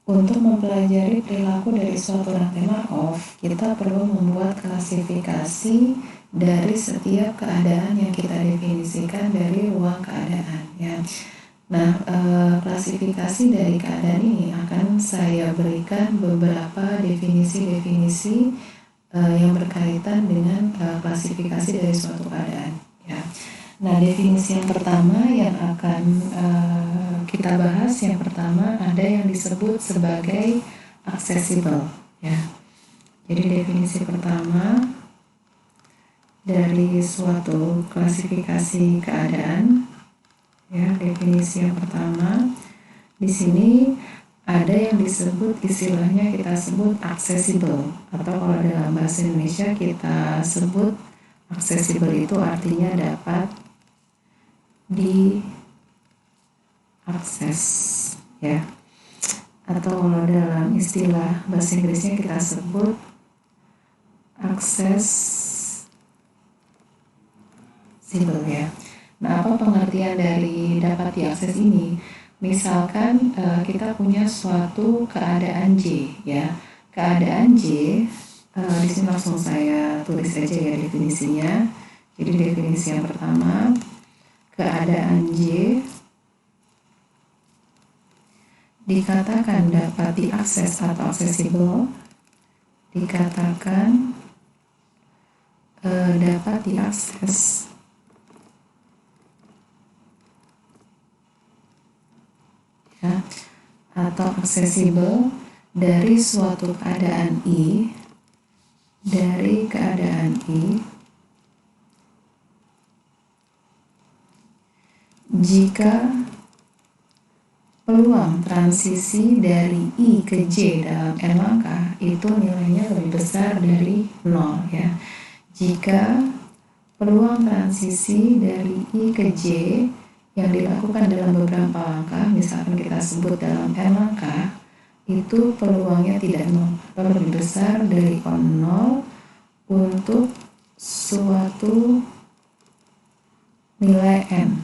Untuk mempelajari perilaku dari suatu rantai Markov, kita perlu membuat klasifikasi dari setiap keadaan yang kita definisikan dari ruang keadaan, ya. Nah, klasifikasi dari keadaan ini akan saya berikan beberapa definisi-definisi yang berkaitan dengan klasifikasi dari suatu keadaan, ya. Nah, definisi yang pertama yang akan kita bahas, yang pertama ada yang disebut sebagai accessible, ya. Jadi definisi pertama dari suatu klasifikasi keadaan, ya, definisi yang pertama di sini ada yang disebut, istilahnya kita sebut accessible, atau kalau dalam bahasa Indonesia kita sebut accessible itu artinya dapat diakses, ya, atau kalau dalam istilah bahasa Inggrisnya kita sebut accessible, ya. Nah, apa pengertian dari dapat diakses ini? Misalkan kita punya suatu keadaan J, ya. Keadaan J, di sini langsung saya tulis saja ya definisinya. Jadi definisi yang pertama, keadaan J dikatakan dapat diakses atau accessible, dikatakan dapat diakses ya, atau accessible dari suatu keadaan I, dari keadaan I jika peluang transisi dari I ke J dalam n langkah itu nilainya lebih besar dari 0, ya. Jika peluang transisi dari I ke J yang dilakukan dalam beberapa langkah, misalkan kita sebut dalam n langkah, itu peluangnya tidak 0 atau lebih besar dari 0 untuk suatu nilai n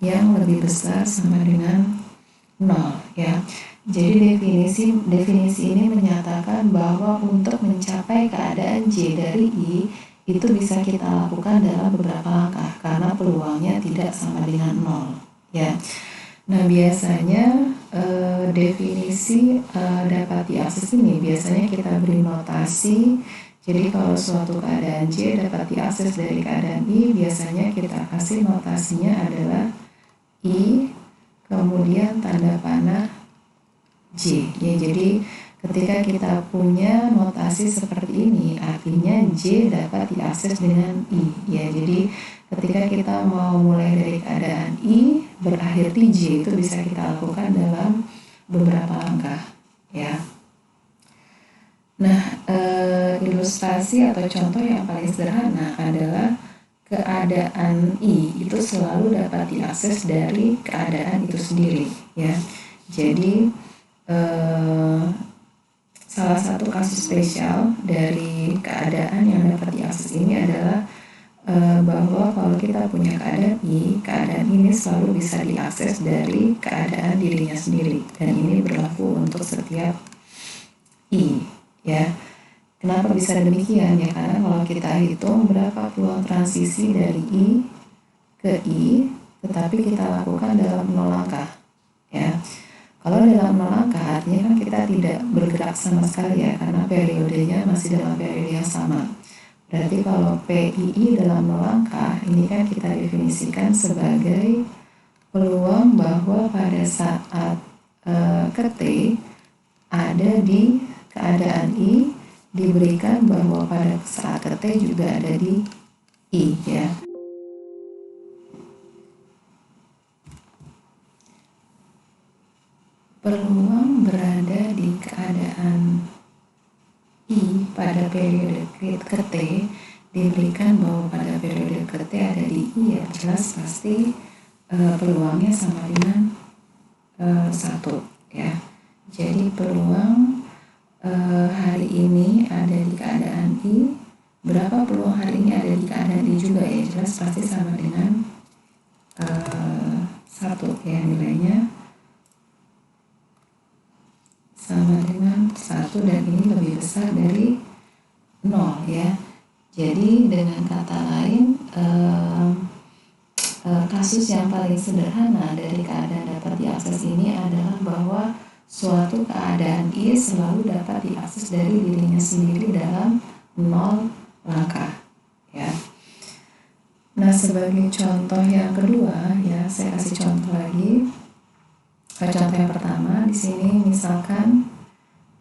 yang lebih besar sama dengan 0, ya. Jadi definisi ini menyatakan bahwa untuk mencapai keadaan J dari I itu bisa kita lakukan dalam beberapa langkah karena peluangnya tidak sama dengan 0, ya. Nah, biasanya definisi dapat diakses ini biasanya kita beri notasi. Jadi kalau suatu keadaan J dapat diakses dari keadaan I, biasanya kita kasih notasinya adalah I kemudian tanda panah J, ya. Jadi ketika kita punya notasi seperti ini, artinya J dapat diakses dengan I, ya. Jadi ketika kita mau mulai dari keadaan I berakhir di J, itu bisa kita lakukan dalam beberapa langkah, ya. Nah, ilustrasi atau contoh yang paling sederhana adalah keadaan I itu selalu dapat diakses dari keadaan itu sendiri, ya. Jadi salah satu kasus spesial dari keadaan yang dapat diakses ini adalah bahwa kalau kita punya keadaan ini selalu bisa diakses dari keadaan dirinya sendiri, dan ini berlaku untuk setiap I, ya. Kenapa bisa demikian? Ya karena kalau kita hitung berapa peluang transisi dari I ke I, tetapi kita lakukan dalam 0 langkah, ya. Kalau dalam 0 langkah artinya kan kita tidak bergerak sama sekali, ya, karena periodenya masih dalam periode yang sama. Berarti kalau PII dalam 0 langkah, ini kan kita definisikan sebagai peluang bahwa pada saat ke T ada di keadaan I, diberikan bahwa pada saat ke T juga ada di I, ya. Peluang berada di keadaan I pada periode ke T diberikan bahwa pada periode ke T ada di I, ya jelas pasti peluangnya sama dengan 1, ya. Jadi peluang hari ini ada di keadaan I, berapa peluang hari ini ada di keadaan I juga, ya jelas pasti sama dengan 1, ya, nilainya 1, sama dengan 1 dan ini lebih besar dari 0 ya. Jadi dengan kata lain, kasus yang paling sederhana dari keadaan dapat diakses ini adalah bahwa suatu keadaan I selalu dapat diakses dari dirinya sendiri dalam 0 langkah ya. Nah, sebagai contoh yang kedua ya, saya kasih contoh lagi. Contoh yang pertama di sini misalkan,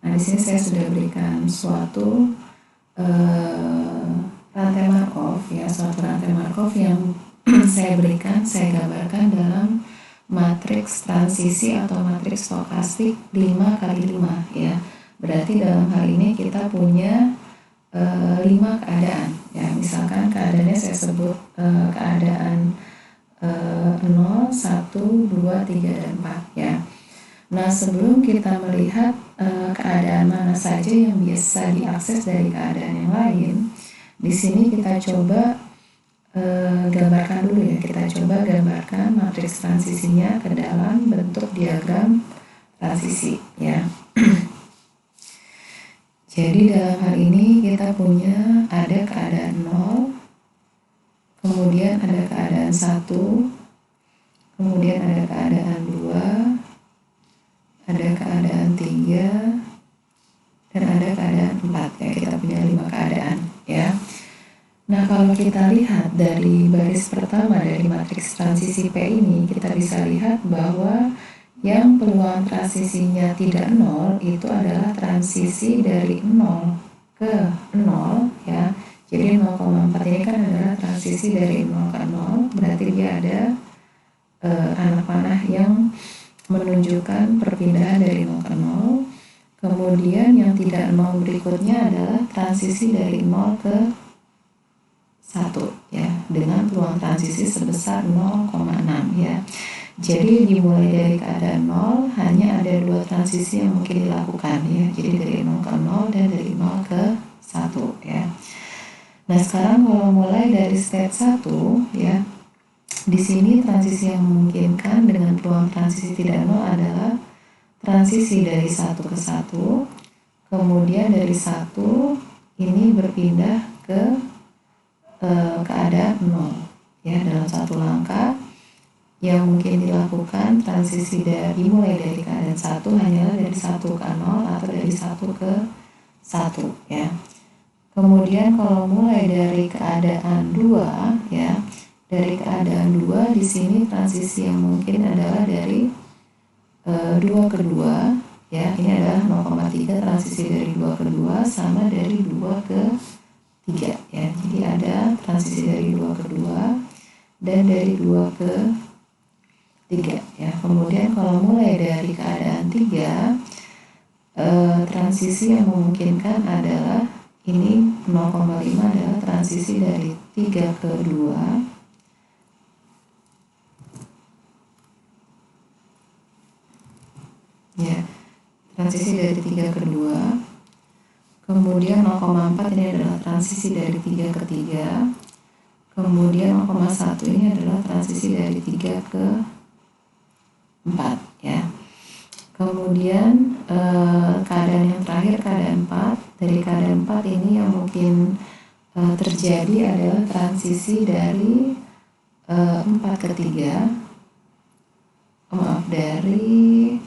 nah di sini saya sudah berikan suatu rantai Markov ya, suatu rantai Markov yang saya gambarkan dalam matriks transisi atau matriks stokastik 5x5 ya. Berarti dalam hal ini kita punya 5 keadaan ya, misalkan keadaannya saya sebut keadaan 0, 1, 2, 3, dan 4 ya. Nah, sebelum kita melihat keadaan mana saja yang bisa diakses dari keadaan yang lain, di sini kita coba gambarkan dulu ya, kita coba gambarkan matriks transisinya ke dalam bentuk diagram transisi ya. Jadi dalam hal ini kita punya ada keadaan 0, kemudian ada keadaan 1, kemudian ada keadaan 2, ada keadaan 3, dan ada keadaan 4 ya. Kita punya 5 keadaan ya. Nah, kalau kita lihat dari baris pertama dari matriks transisi P ini, kita bisa lihat bahwa yang peluang transisinya tidak 0 itu adalah transisi dari 0 ke 0 ya. Jadi 0,4 ini kan adalah transisi dari 0 ke 0, berarti dia ada anak panah yang menunjukkan perpindahan dari 0 ke 0. Kemudian yang tidak 0 berikutnya adalah transisi dari 0 ke 1 ya, dengan peluang transisi sebesar 0,6 ya. Jadi dimulai dari keadaan 0 hanya ada 2 transisi yang mungkin dilakukan ya. Jadi dari 0 ke 0 dan dari 0 ke 1 ya. Nah, sekarang kalau mulai dari state 1 ya, di sini transisi yang memungkinkan dengan peluang transisi tidak 0 adalah transisi dari 1 ke 1, kemudian dari 1 ini berpindah ke keadaan 0 ya, dalam satu langkah. Yang mungkin dilakukan transisi dimulai dari keadaan 1 hanyalah dari 1 ke 0 atau dari 1 ke 1 ya. Kemudian kalau mulai dari keadaan 2 ya, dari keadaan 2 di sini transisi yang mungkin adalah dari 2 ke 2 ya. Ini adalah 0,3 transisi dari 2 ke 2 sama dari 2 ke 3 ya. Jadi ada transisi dari 2 ke 2 dan dari 2 ke 3 ya. Kemudian kalau mulai dari keadaan 3, transisi yang memungkinkan adalah ini 0,5 adalah transisi dari 3 ke 2 ya, transisi dari 3 ke 2. Kemudian 0,4 ini adalah transisi dari 3 ke 3. Kemudian 0,1 ini adalah transisi dari 3 ke 4 ya. Kemudian keadaan yang terakhir keadaan 4. Dari keadaan 4 ini yang mungkin terjadi adalah transisi dari 4 ke 3. Dari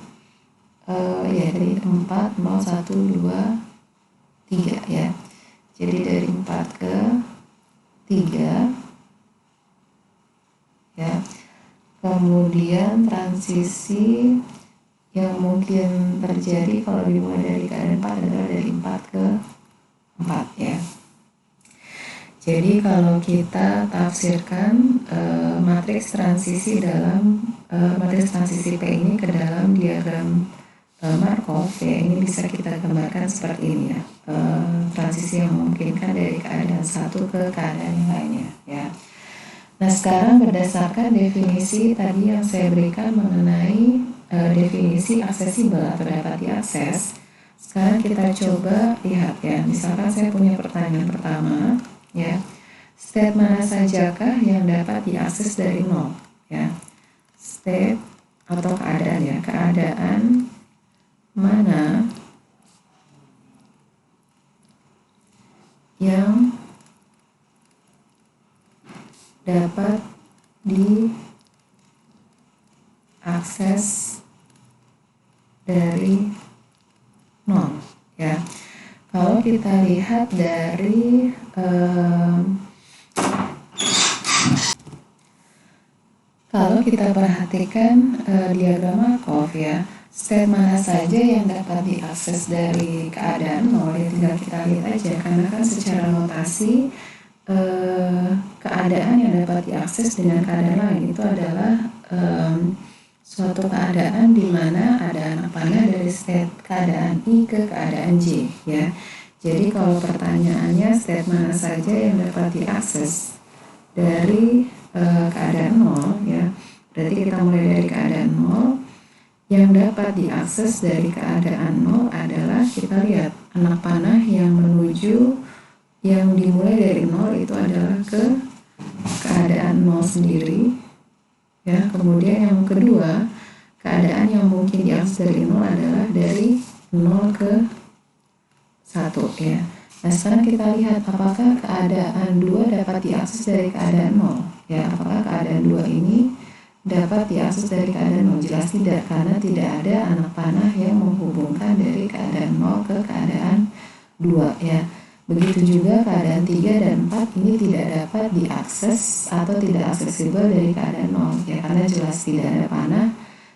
dari 4, 0, 1, 2, 3 ya. Jadi dari 4 ke 3 ya. Kemudian transisi yang mungkin terjadi kalau dimulai dari keadaan 4 adalah dari 4 ke 4 ya. Jadi kalau kita tafsirkan matriks transisi dalam matriks transisi P ini ke dalam diagram Markov ya, ini bisa kita gambarkan seperti ini ya. Transisi yang memungkinkan dari keadaan 1 ke keadaan yang lainnya ya. Nah, sekarang berdasarkan definisi tadi yang saya berikan mengenai definisi aksesibel atau dapat diakses, sekarang kita coba lihat ya. Misalkan saya punya pertanyaan pertama ya, state mana sajakah yang dapat diakses dari 0 ya. State atau keadaan ya, keadaan mana dapat diakses dari nol ya. Kalau kita lihat dari kalau kita perhatikan diagram Markov ya, state mana saja yang dapat diakses dari keadaan nol, ya tinggal kita lihat aja, karena kan secara notasi keadaan yang dapat diakses dengan keadaan lain itu adalah suatu keadaan di mana ada anak panah dari state keadaan I ke keadaan J ya. Jadi kalau pertanyaannya state mana saja yang dapat diakses dari keadaan nol ya, berarti kita mulai dari keadaan nol. Yang dapat diakses dari keadaan nol adalah, kita lihat anak panah yang menuju, yang dimulai dari nol itu adalah ke keadaan nol sendiri ya. Kemudian yang kedua, keadaan yang mungkin diakses dari nol adalah dari 0 ke 1 ya. Nah sekarang kita lihat apakah keadaan 2 dapat diakses dari keadaan 0 ya. Apakah keadaan 2 ini dapat diakses dari keadaan 0? Jelas tidak, karena tidak ada anak panah yang menghubungkan dari keadaan 0 ke keadaan 2 ya. Begitu juga keadaan 3 dan 4 ini tidak dapat diakses atau tidak aksesibel dari keadaan 0 ya, karena jelas tidak ada panah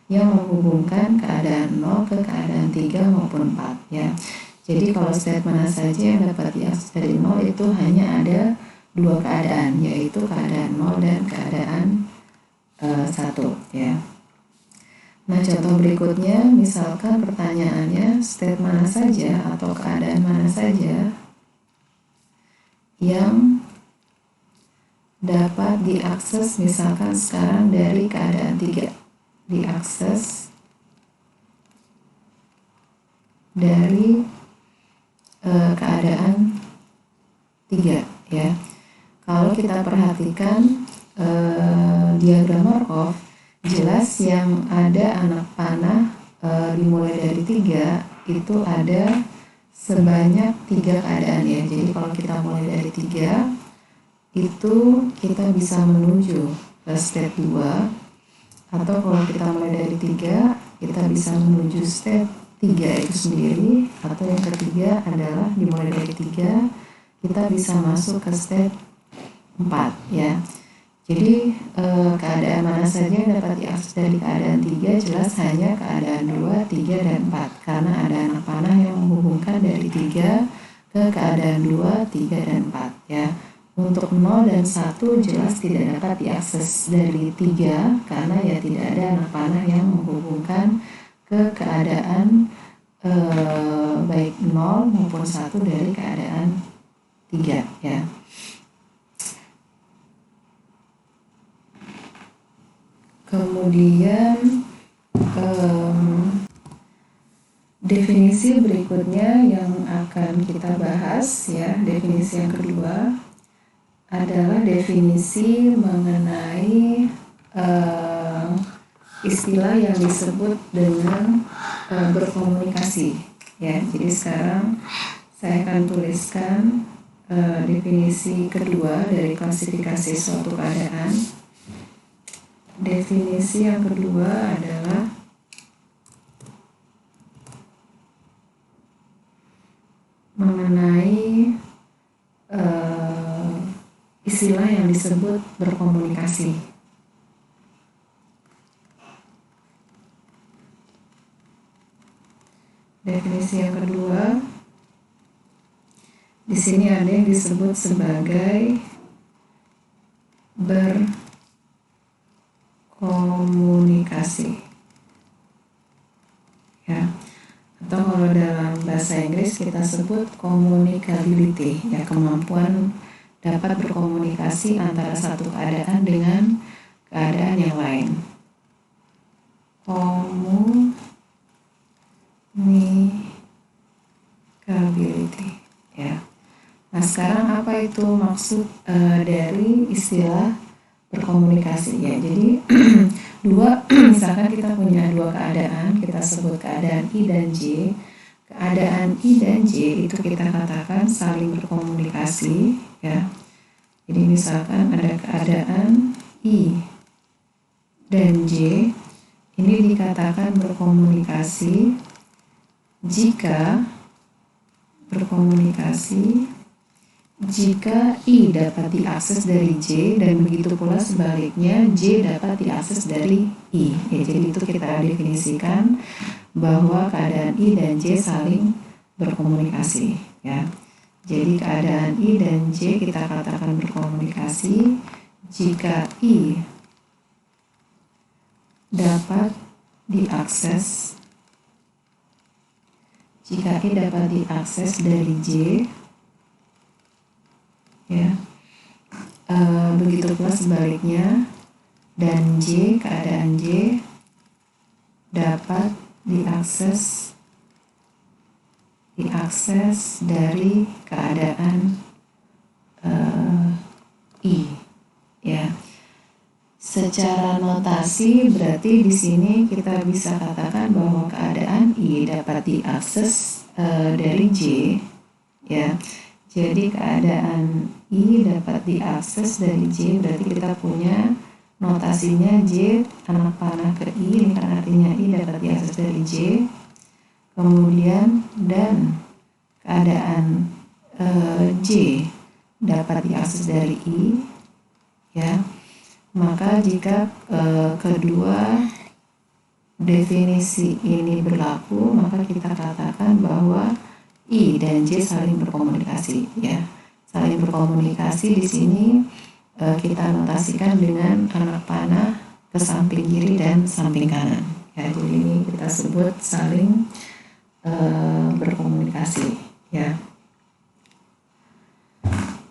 yang menghubungkan keadaan 0 ke keadaan 3 maupun 4 ya. Jadi kalau state mana saja yang dapat diakses dari 0 itu hanya ada dua keadaan, yaitu keadaan 0 dan keadaan 1 ya. Nah contoh berikutnya, misalkan pertanyaannya state mana saja atau keadaan mana saja yang dapat diakses, misalkan sekarang dari keadaan 3, diakses dari keadaan 3 ya. Kalau kita perhatikan diagram Markov, jelas yang ada anak panah dimulai dari 3 itu ada sebanyak 3 keadaan ya. Jadi kalau kita mulai dari 3 itu kita bisa menuju ke state 2, atau kalau kita mulai dari 3 kita bisa menuju state 3 itu sendiri, atau yang ketiga adalah dimulai dari 3 kita bisa masuk ke step 4 ya. Jadi keadaan mana saja yang dapat diakses dari keadaan 3, jelas hanya keadaan 2, 3, dan 4, karena ada anak panah yang menghubungkan dari 3 ke keadaan 2, 3, dan 4 ya. Untuk 0 dan 1 jelas tidak dapat diakses dari 3, karena ya tidak ada anak panah yang menghubungkan ke keadaan baik 0 maupun 1 dari keadaan 3 ya. Kemudian definisi berikutnya yang akan kita bahas ya, definisi yang kedua adalah definisi mengenai istilah yang disebut dengan berkomunikasi ya. Jadi sekarang saya akan tuliskan definisi kedua dari klasifikasi suatu keadaan. Definisi yang kedua adalah mengenai istilah yang disebut berkomunikasi. Definisi yang kedua, di sini ada yang disebut sebagai berkomunikasi ya, atau kalau dalam bahasa Inggris kita sebut communicability ya, kemampuan dapat berkomunikasi antara satu keadaan dengan keadaan yang lain. Communicability ya. Nah sekarang apa itu maksud dari istilah berkomunikasi ya? Jadi misalkan kita punya dua keadaan, kita sebut keadaan I dan J. Keadaan I dan J itu kita katakan saling berkomunikasi ya. Jadi misalkan ada keadaan I dan J, ini dikatakan berkomunikasi jika I dapat diakses dari J dan begitu pula sebaliknya J dapat diakses dari I. Ya, jadi itu kita definisikan bahwa keadaan I dan J saling berkomunikasi. Ya, jadi keadaan I dan J kita katakan berkomunikasi jika I dapat diakses dari J, ya, begitu pula sebaliknya, dan keadaan J dapat diakses dari keadaan I, ya. Secara notasi berarti di sini kita bisa katakan bahwa keadaan I dapat diakses dari J, ya. Jadi keadaan I dapat diakses dari J berarti kita punya notasinya J anak panah ke I, ini kan artinya I dapat diakses dari J. Kemudian dan keadaan J dapat diakses dari I, ya. Maka jika kedua definisi ini berlaku, maka kita katakan bahwa I dan J saling berkomunikasi, ya. Saling berkomunikasi di sini kita notasikan dengan anak panah ke samping kiri dan samping kanan. Ya, jadi ini kita sebut saling berkomunikasi, ya.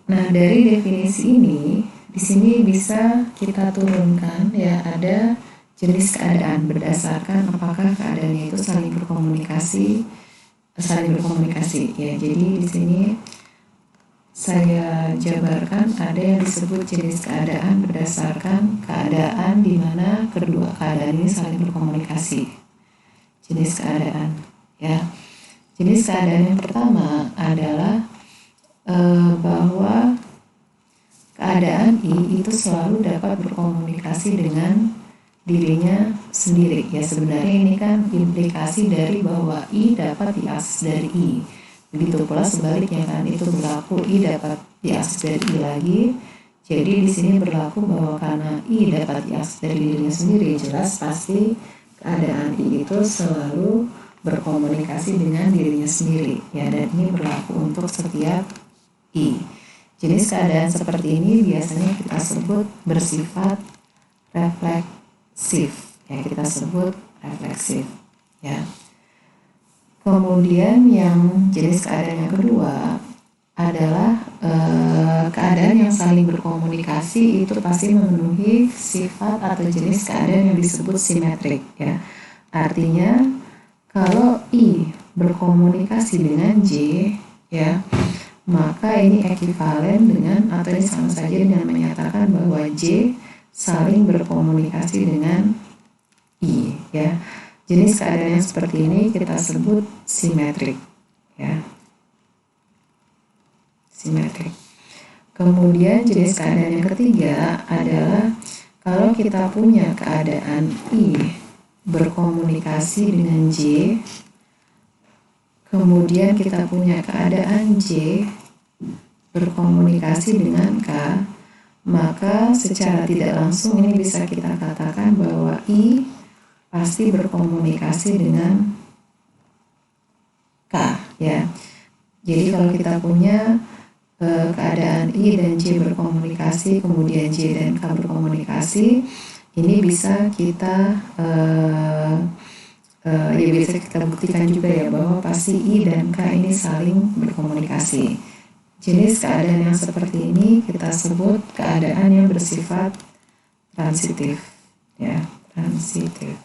Nah, dari definisi ini di sini bisa kita turunkan, ya, ada jenis keadaan berdasarkan apakah keadaannya itu saling berkomunikasi, ya. Jadi di sini saya jabarkan ada yang disebut jenis keadaan berdasarkan keadaan di mana kedua keadaan ini saling berkomunikasi. Jenis keadaan, ya. Jenis keadaan yang pertama adalah bahwa keadaan I itu selalu dapat berkomunikasi dengan dirinya sendiri. Ya, sebenarnya ini kan implikasi dari bahwa I dapat diakses dari I. Begitu pula sebaliknya kan, itu berlaku I dapat diakses dari I lagi. Jadi di sini berlaku bahwa karena I dapat diakses dari dirinya sendiri, jelas pasti keadaan I itu selalu berkomunikasi dengan dirinya sendiri, ya, dan ini berlaku untuk setiap I. Jenis keadaan seperti ini biasanya kita sebut bersifat refleksif, ya, kita sebut refleksif, ya. Kemudian yang jenis keadaan yang kedua adalah keadaan yang saling berkomunikasi itu pasti memenuhi sifat atau jenis keadaan yang disebut simetrik, ya. Artinya kalau I berkomunikasi dengan J, ya, maka ini ekivalen dengan atau ini sama saja dengan menyatakan bahwa J saling berkomunikasi dengan I, ya. Jenis keadaan yang seperti ini kita sebut simetrik, ya. Simetrik. Kemudian jenis keadaan yang ketiga adalah kalau kita punya keadaan I berkomunikasi dengan J, kemudian kita punya keadaan J berkomunikasi dengan K, maka secara tidak langsung ini bisa kita katakan bahwa I pasti berkomunikasi dengan K, ya. Jadi kalau kita punya keadaan I dan J berkomunikasi, kemudian J dan K berkomunikasi, ini bisa kita ya bisa kita buktikan juga, ya, bahwa pasti I dan K ini saling berkomunikasi. Jenis keadaan yang seperti ini kita sebut keadaan yang bersifat transitif, ya, transitif.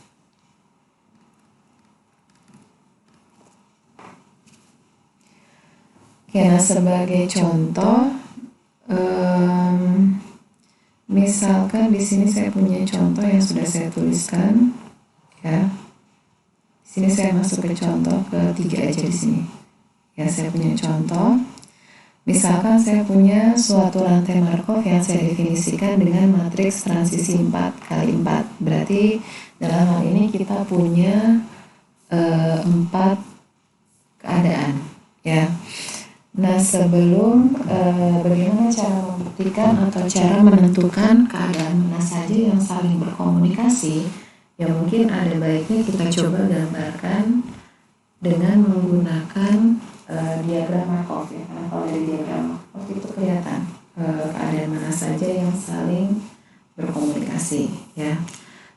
Oke, nah sebagai contoh, misalkan di sini saya punya contoh yang sudah saya tuliskan, ya. Di sini saya masuk ke contoh ketiga aja di sini. Ya, saya punya contoh. Misalkan saya punya suatu rantai Markov yang saya definisikan dengan matriks transisi 4x4. Berarti dalam hal ini kita punya 4 keadaan, ya. Nah, sebelum bagaimana cara membuktikan atau cara menentukan keadaan mana saja yang saling berkomunikasi, ya mungkin ada baiknya kita coba gambarkan dengan menggunakan diagram Markov, ya. Karena kalau dari diagram Markov itu kelihatan keadaan mana saja yang saling berkomunikasi, ya.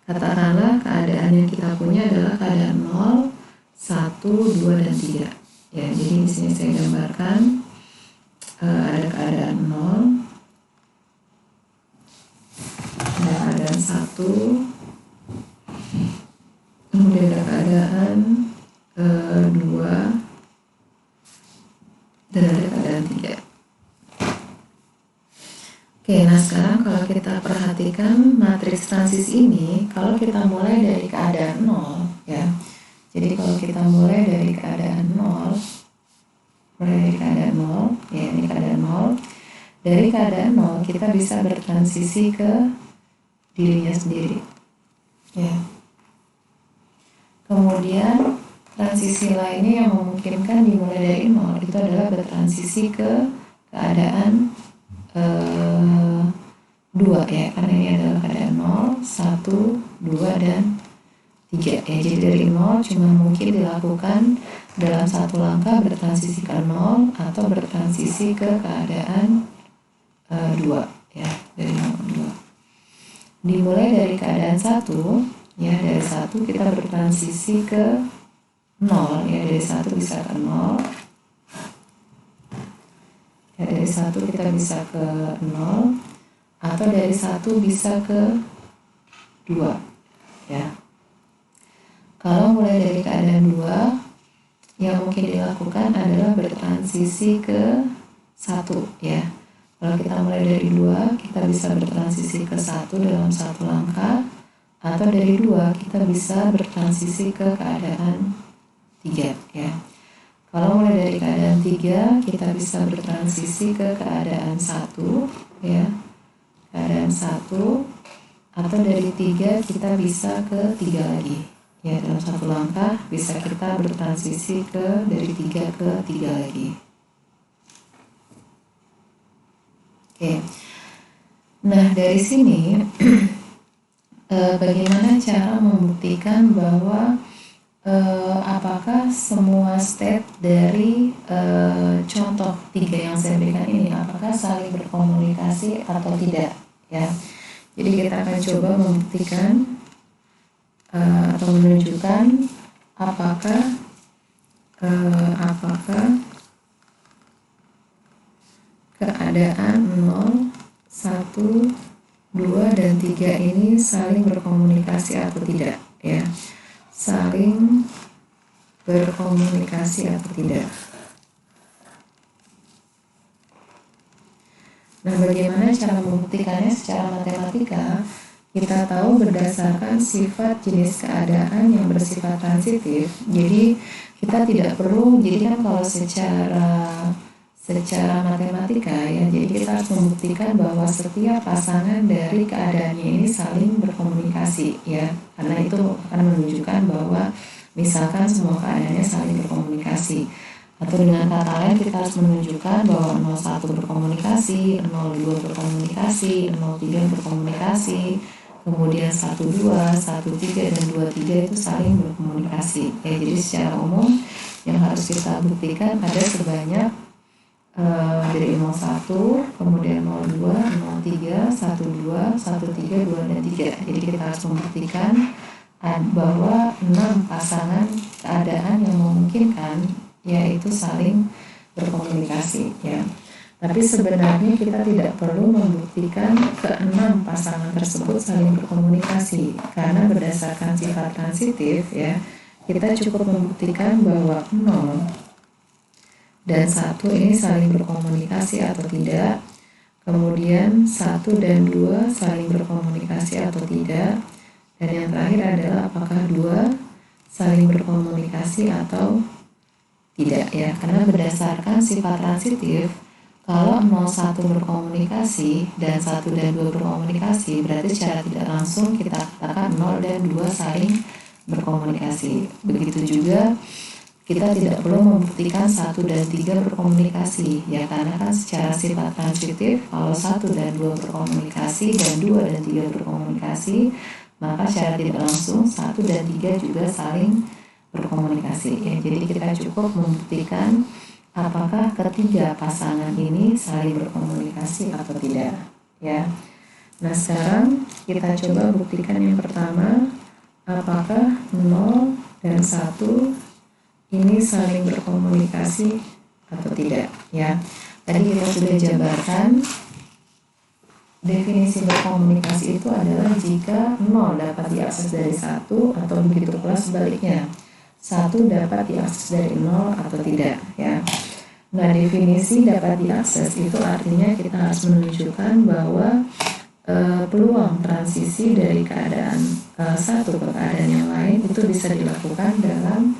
Katakanlah keadaan yang kita punya adalah keadaan 0, 1, 2, dan 3. Ya, jadi di sini saya gambarkan ada keadaan 0, ada keadaan 1, kemudian ada keadaan 2, dan ada keadaan 3. Oke, nah sekarang kalau kita perhatikan matriks transisi ini, kalau kita mulai dari keadaan 0, ya. Jadi kalau kita mulai dari keadaan 0, ya ini keadaan 0. Dari keadaan 0 kita bisa bertransisi ke dirinya sendiri, ya. Kemudian transisi lainnya yang memungkinkan dimulai dari 0 itu adalah bertransisi ke keadaan 2, ya, karena ini adalah keadaan 0, 1, 2, dan 3, ya. Jadi dari 0 cuma mungkin dilakukan dalam satu langkah bertransisi ke 0 atau bertransisi ke keadaan 2, ya, dari 0 ke 2. Dimulai dari keadaan 1, ya, dari 1 kita bertransisi ke 0, ya, dari 1 bisa ke 0, ya, dari 1 kita bisa ke 0, atau dari 1 bisa ke 2, ya. Kalau mulai dari keadaan 2, yang mungkin dilakukan adalah bertransisi ke 1, ya. Kalau kita mulai dari 2, kita bisa bertransisi ke 1 dalam satu langkah, atau dari 2 kita bisa bertransisi ke keadaan 3, ya. Kalau mulai dari keadaan 3, kita bisa bertransisi ke keadaan 1, ya. Keadaan 1, atau dari 3 kita bisa ke 3 lagi. Ya, dalam satu langkah bisa kita bertransisi ke dari 3 ke 3 lagi. Oke. Nah, dari sini bagaimana cara membuktikan bahwa apakah semua state dari contoh 3 yang saya berikan ini apakah saling berkomunikasi atau tidak, ya. Jadi kita akan coba membuktikan atau menunjukkan apakah keadaan 0, 1, 2, dan 3 ini saling berkomunikasi atau tidak, ya. Saling berkomunikasi atau tidak. Nah, bagaimana cara membuktikannya secara matematika? Kita tahu berdasarkan sifat jenis keadaan yang bersifat transitif. Jadi kita tidak perlu, jadi kan kalau secara matematika, ya, jadi kita harus membuktikan bahwa setiap pasangan dari keadaannya ini saling berkomunikasi, ya, karena itu akan menunjukkan bahwa misalkan semua keadaannya saling berkomunikasi. Atau dengan kata lain kita harus menunjukkan bahwa 01 berkomunikasi, 02 berkomunikasi, 03 berkomunikasi, kemudian 12, 13, dan 23 itu saling berkomunikasi. Ya, jadi secara umum yang harus kita buktikan ada sebanyak dari 01, kemudian 02, 03, 12, 13, 2, dan 3. Jadi kita harus membuktikan bahwa 6 pasangan keadaan yang memungkinkan yaitu saling berkomunikasi, ya. Tapi sebenarnya kita tidak perlu membuktikan ke-6 pasangan tersebut saling berkomunikasi, karena berdasarkan sifat transitif, ya, kita cukup membuktikan bahwa 0 dan 1 ini saling berkomunikasi atau tidak, kemudian 1 dan 2 saling berkomunikasi atau tidak, dan yang terakhir adalah apakah 2 saling berkomunikasi atau tidak, ya. Karena berdasarkan sifat transitif, Kalau 01 berkomunikasi dan 1 dan 2 berkomunikasi, berarti secara tidak langsung kita katakan 0 dan 2 saling berkomunikasi. Begitu juga kita tidak perlu membuktikan 1 dan 3 berkomunikasi, ya, karena kan secara sifat transitif kalau 1 dan 2 berkomunikasi dan 2 dan 3 berkomunikasi, maka secara tidak langsung 1 dan 3 juga saling berkomunikasi, ya. Jadi kita cukup membuktikan apakah ketiga pasangan ini saling berkomunikasi atau tidak, ya. Nah, sekarang kita coba buktikan yang pertama, apakah 0 dan 1 ini saling berkomunikasi atau tidak, ya. Tadi kita sudah jabarkan definisi berkomunikasi itu adalah jika 0 dapat diakses dari 1 atau begitu pula sebaliknya, 1 dapat diakses dari 0 atau tidak, ya. Nah, definisi dapat diakses itu artinya kita harus menunjukkan bahwa peluang transisi dari keadaan satu ke keadaan yang lain itu bisa dilakukan dalam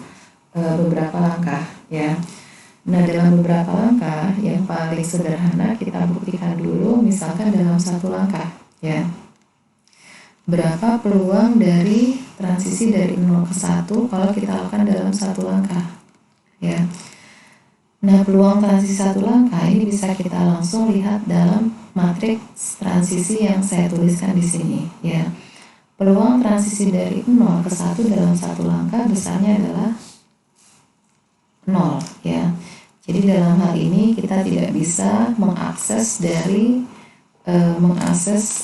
beberapa langkah, ya. Nah, dalam beberapa langkah yang paling sederhana kita buktikan dulu, misalkan dalam satu langkah, ya. Berapa peluang dari transisi dari 0 ke 1 kalau kita lakukan dalam satu langkah, ya. Nah, peluang transisi satu langkah ini bisa kita langsung lihat dalam matriks transisi yang saya tuliskan di sini, ya. Peluang transisi dari 0 ke 1 dalam satu langkah besarnya adalah 0, ya. Jadi dalam hal ini kita tidak bisa mengakses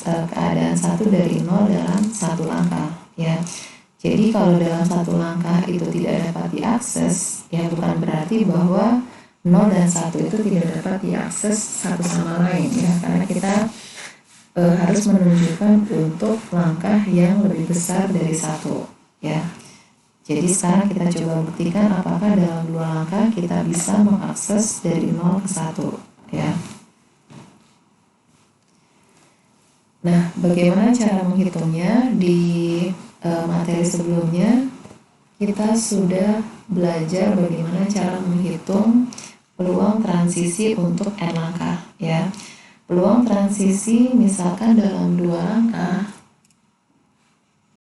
keadaan 1 dari 0 dalam satu langkah, ya. Jadi kalau dalam satu langkah itu tidak dapat diakses, ya bukan berarti bahwa 0 dan 1 itu tidak dapat diakses satu sama lain, ya, karena kita harus menunjukkan untuk langkah yang lebih besar dari 1, ya. Jadi sekarang kita coba buktikan apakah dalam dua langkah kita bisa mengakses dari 0 ke 1, ya. Nah, bagaimana cara menghitungnya? Di materi sebelumnya kita sudah belajar bagaimana cara menghitung peluang transisi untuk n langkah, ya. Peluang transisi misalkan dalam dua langkah